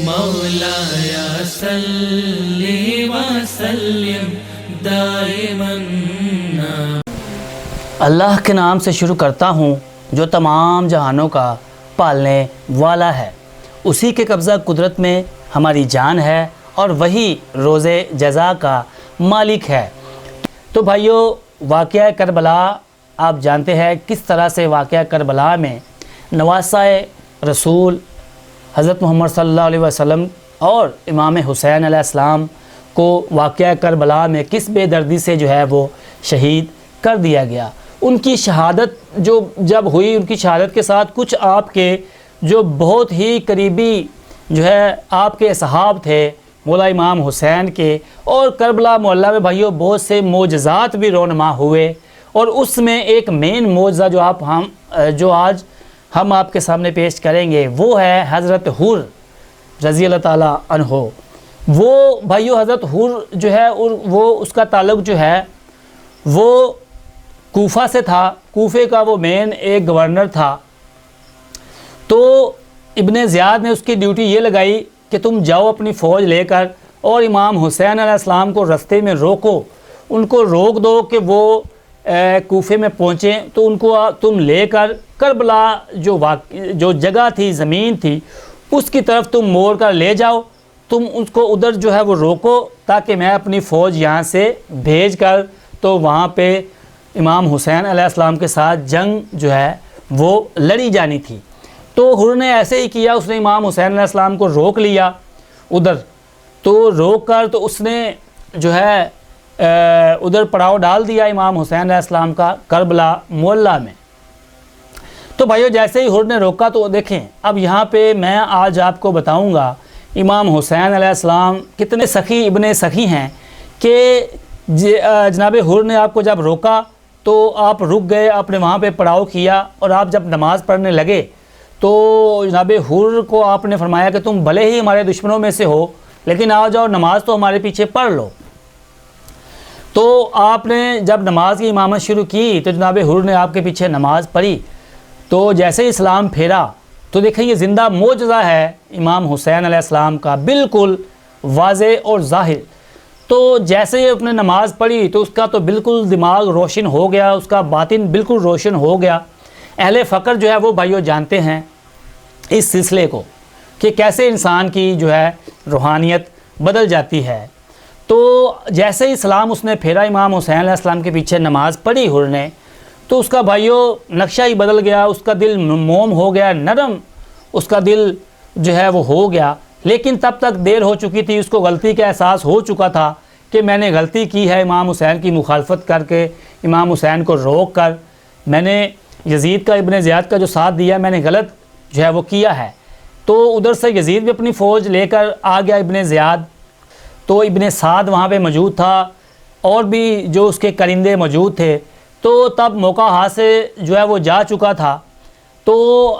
مولایا صلی وسلم دائما۔ اللہ کے نام سے شروع کرتا ہوں جو تمام جہانوں کا پالنے والا ہے، اسی کے قبضہ قدرت میں ہماری جان ہے اور وہی روز جزا کا مالک ہے۔ تو بھائیو، واقعہ کربلا آپ جانتے ہیں کس طرح سے واقعہ کربلا میں نواسہ رسول حضرت محمد صلی اللہ علیہ وسلم اور امام حسین علیہ السلام کو واقعہ کربلا میں کس بے دردی سے جو ہے وہ شہید کر دیا گیا۔ ان کی شہادت جب ہوئی، ان کی شہادت کے ساتھ کچھ آپ کے جو بہت ہی قریبی جو ہے آپ کے اصحاب تھے مولا امام حسین کے، اور کربلا معلیٰ میں بھائیوں بہت سے معجزات بھی رونما ہوئے، اور اس میں ایک مین معجزہ جو آج ہم آپ کے سامنے پیش کریں گے وہ ہے حضرت حر رضی اللہ تعالیٰ عنہ۔ وہ بھائیو حضرت حر جو ہے وہ اس کا تعلق جو ہے وہ کوفہ سے تھا، کوفے کا وہ مین ایک گورنر تھا۔ تو ابن زیاد نے اس کی ڈیوٹی یہ لگائی کہ تم جاؤ اپنی فوج لے کر اور امام حسین علیہ السلام کو رستے میں روکو، ان کو روک دو کہ وہ کوفے میں پہنچیں، تو ان کو تم لے کر کربلا جو جگہ تھی، زمین تھی، اس کی طرف تم موڑ کر لے جاؤ، تم اس کو ادھر جو ہے وہ روکو تاکہ میں اپنی فوج یہاں سے بھیج کر تو وہاں پہ امام حسین علیہ السلام کے ساتھ جنگ جو ہے وہ لڑی جانی تھی۔ تو حر نے ایسے ہی کیا، اس نے امام حسین علیہ السلام کو روک لیا ادھر، تو روک کر تو اس نے جو ہے ادھر پڑاؤ ڈال دیا امام حسین علیہ السلام کا کربلا معلیٰ میں۔ تو بھائیو جیسے ہی حر نے روکا تو دیکھیں اب یہاں پہ میں آج آپ کو بتاؤں گا امام حسین علیہ السلام کتنے سخی ابن سخی ہیں کہ جناب حر نے آپ کو جب روکا تو آپ رک گئے، آپ نے وہاں پہ پڑاؤ کیا، اور آپ جب نماز پڑھنے لگے تو جناب حر کو آپ نے فرمایا کہ تم بھلے ہی ہمارے دشمنوں میں سے ہو لیکن آ جاؤ نماز تو ہمارے پیچھے پڑھ لو۔ تو آپ نے جب نماز کی امامت شروع کی تو جناب حر نے آپ کے پیچھے نماز پڑھی، تو جیسے ہی اسلام پھیرا تو دیکھیں یہ زندہ معجزہ ہے امام حسین علیہ السلام کا، بالکل واضح اور ظاہر۔ تو جیسے ہی اپنے نماز پڑھی تو اس کا تو بالکل دماغ روشن ہو گیا، اس کا باطن بالکل روشن ہو گیا۔ اہل فقر جو ہے وہ بھائیو جانتے ہیں اس سلسلے کو کہ کیسے انسان کی جو ہے روحانیت بدل جاتی ہے۔ تو جیسے ہی اسلام اس نے پھیرا، امام حسین علیہ السلام کے پیچھے نماز پڑھی حر نے، تو اس کا بھائیو نقشہ ہی بدل گیا، اس کا دل موم ہو گیا، نرم اس کا دل جو ہے وہ ہو گیا۔ لیکن تب تک دیر ہو چکی تھی، اس کو غلطی کا احساس ہو چکا تھا کہ میں نے غلطی کی ہے، امام حسین کی مخالفت کر کے، امام حسین کو روک کر میں نے یزید کا، ابن زیاد کا جو ساتھ دیا میں نے غلط جو ہے وہ کیا ہے۔ تو ادھر سے یزید بھی اپنی فوج لے کر آ گیا ابن زیاد، تو ابن سعد وہاں پہ موجود تھا اور بھی جو اس کے کرندے موجود تھے، تو تب موقع ہاتھ سے جو ہے وہ جا چکا تھا۔ تو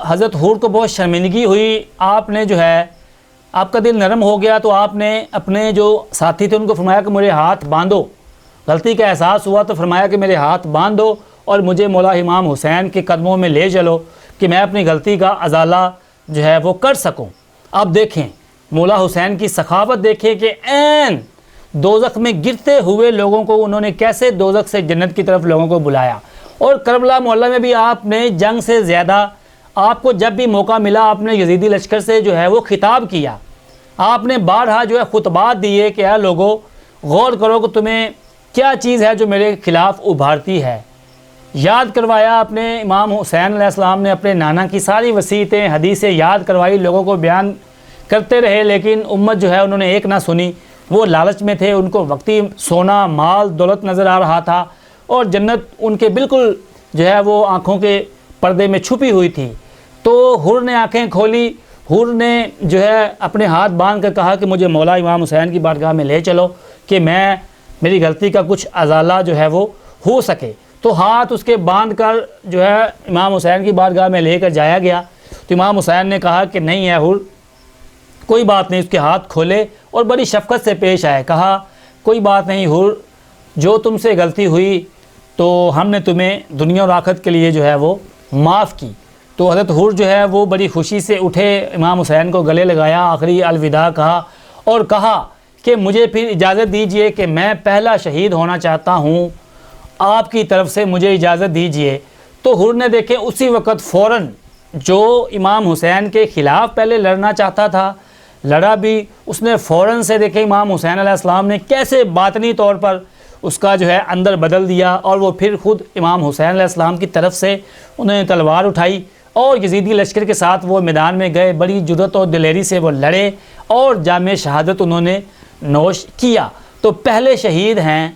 حضرت حر کو بہت شرمندگی ہوئی، آپ نے جو ہے آپ کا دل نرم ہو گیا، تو آپ نے اپنے جو ساتھی تھے ان کو فرمایا کہ میرے ہاتھ باندھو، غلطی کا احساس ہوا تو فرمایا کہ میرے ہاتھ باندھو اور مجھے مولا امام حسین کے قدموں میں لے چلو کہ میں اپنی غلطی کا ازالہ جو ہے وہ کر سکوں۔ اب دیکھیں مولا حسین کی سخاوت دیکھیں کہ عین دوزخ میں گرتے ہوئے لوگوں کو انہوں نے کیسے دوزخ سے جنت کی طرف لوگوں کو بلایا۔ اور کربلا معلیٰ میں بھی آپ نے جنگ سے زیادہ، آپ کو جب بھی موقع ملا آپ نے یزیدی لشکر سے جو ہے وہ خطاب کیا، آپ نے بارہا جو ہے خطبات دیے کہ اے لوگو غور کرو کہ تمہیں کیا چیز ہے جو میرے خلاف ابھارتی ہے۔ یاد کروایا اپنے امام حسین علیہ السلام نے اپنے نانا کی ساری وصیتیں حدیثیں یاد کروائی، لوگوں کو بیان کرتے رہے، لیکن امت جو ہے انہوں نے ایک نہ سنی۔ وہ لالچ میں تھے، ان کو وقتی سونا مال دولت نظر آ رہا تھا اور جنت ان کے بالکل جو ہے وہ آنکھوں کے پردے میں چھپی ہوئی تھی۔ تو حر نے آنکھیں کھولی، حر نے جو ہے اپنے ہاتھ باندھ کر کہا کہ مجھے مولا امام حسین کی بارگاہ میں لے چلو کہ میری غلطی کا کچھ ازالہ جو ہے وہ ہو سکے۔ تو ہاتھ اس کے باندھ کر جو ہے امام حسین کی بارگاہ میں لے کر جایا گیا۔ تو امام حسین نے کہا کہ نہیں ہے حر، کوئی بات نہیں، اس کے ہاتھ کھولے اور بڑی شفقت سے پیش آئے، کہا کوئی بات نہیں حر، جو تم سے غلطی ہوئی تو ہم نے تمہیں دنیا اور آخرت کے لیے جو ہے وہ معاف کی۔ تو حضرت حور جو ہے وہ بڑی خوشی سے اٹھے، امام حسین کو گلے لگایا، آخری الوداع کہا اور کہا کہ مجھے پھر اجازت دیجئے کہ میں پہلا شہید ہونا چاہتا ہوں، آپ کی طرف سے مجھے اجازت دیجئے۔ تو حور نے دیکھے اسی وقت فوراً جو امام حسین کے خلاف پہلے لڑنا چاہتا تھا، لڑا بھی، اس نے فوراً سے دیکھے امام حسین علیہ السلام نے کیسے باطنی طور پر اس کا جو ہے اندر بدل دیا، اور وہ پھر خود امام حسین علیہ السلام کی طرف سے انہوں نے تلوار اٹھائی اور یزیدی لشکر کے ساتھ وہ میدان میں گئے، بڑی جرأت اور دلیری سے وہ لڑے اور جام شہادت انہوں نے نوش کیا۔ تو پہلے شہید ہیں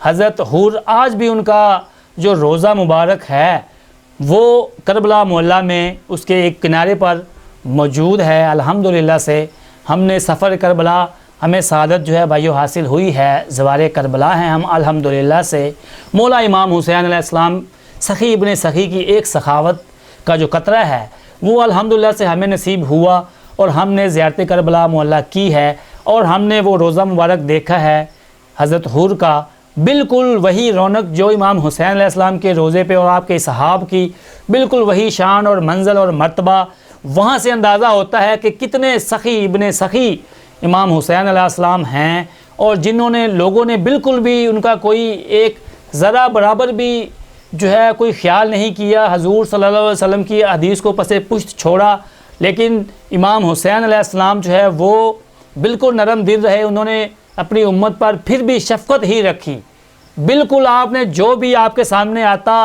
حضرت حور۔ آج بھی ان کا جو روضہ مبارک ہے وہ کربلا محلہ میں اس کے ایک کنارے پر موجود ہے۔ الحمدللہ سے ہم نے سفر کربلا، ہمیں سعادت جو ہے بھائیو حاصل ہوئی ہے، زوار کربلا ہیں ہم الحمدللہ سے۔ مولا امام حسین علیہ السلام سخی ابن سخی کی ایک سخاوت کا جو قطرہ ہے وہ الحمدللہ سے ہمیں نصیب ہوا، اور ہم نے زیارت کربلا محلہ کی ہے، اور ہم نے وہ روضہ مبارک دیکھا ہے حضرت حور کا، بالکل وہی رونق جو امام حسین علیہ السلام کے روضے پہ اور آپ کے اصحاب کی، بالکل وہی شان اور منزل اور مرتبہ۔ وہاں سے اندازہ ہوتا ہے کہ کتنے سخی ابن سخی امام حسین علیہ السلام ہیں، اور جنہوں نے لوگوں نے بالکل بھی ان کا کوئی ایک ذرا برابر بھی جو ہے کوئی خیال نہیں کیا، حضور صلی اللہ علیہ وسلم کی حدیث کو پس پشت چھوڑا، لیکن امام حسین علیہ السلام جو ہے وہ بالکل نرم دل رہے، انہوں نے اپنی امت پر پھر بھی شفقت ہی رکھی۔ بالکل آپ نے جو بھی آپ کے سامنے آتا،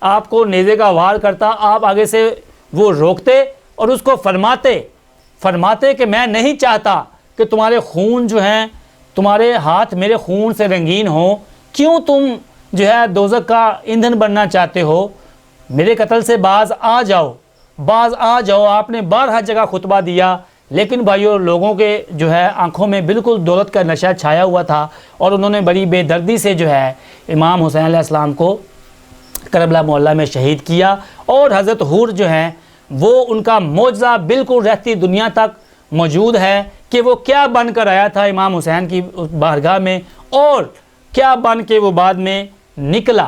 آپ کو نیزے کا وار کرتا، آپ آگے سے وہ روکتے اور اس کو فرماتے کہ میں نہیں چاہتا کہ تمہارے خون جو ہیں، تمہارے ہاتھ میرے خون سے رنگین ہوں، کیوں تم جو ہے دوزخ کا ایندھن بننا چاہتے ہو، میرے قتل سے باز آ جاؤ۔ آپ نے بارہا جگہ خطبہ دیا، لیکن بھائیو لوگوں کے جو ہے آنکھوں میں بالکل دولت کا نشہ چھایا ہوا تھا، اور انہوں نے بڑی بے دردی سے جو ہے امام حسین علیہ السلام کو کربلا محلہ میں شہید کیا۔ اور حضرت حور جو ہیں وہ ان کا معجزہ بالکل رہتی دنیا تک موجود ہے کہ وہ کیا بن کر آیا تھا امام حسین کی بارگاہ میں، اور کیا بن کے وہ بعد میں نکلا۔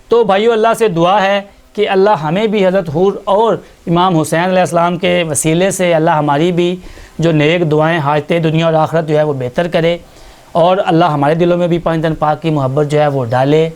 تو بھائیو اللہ سے دعا ہے کہ اللہ ہمیں بھی حضرت حور اور امام حسین علیہ السلام کے وسیلے سے اللہ ہماری بھی جو نیک دعائیں حاجتیں دنیا اور آخرت جو ہے وہ بہتر کرے، اور اللہ ہمارے دلوں میں بھی پانچ دن پاک کی محبت جو ہے وہ ڈالے۔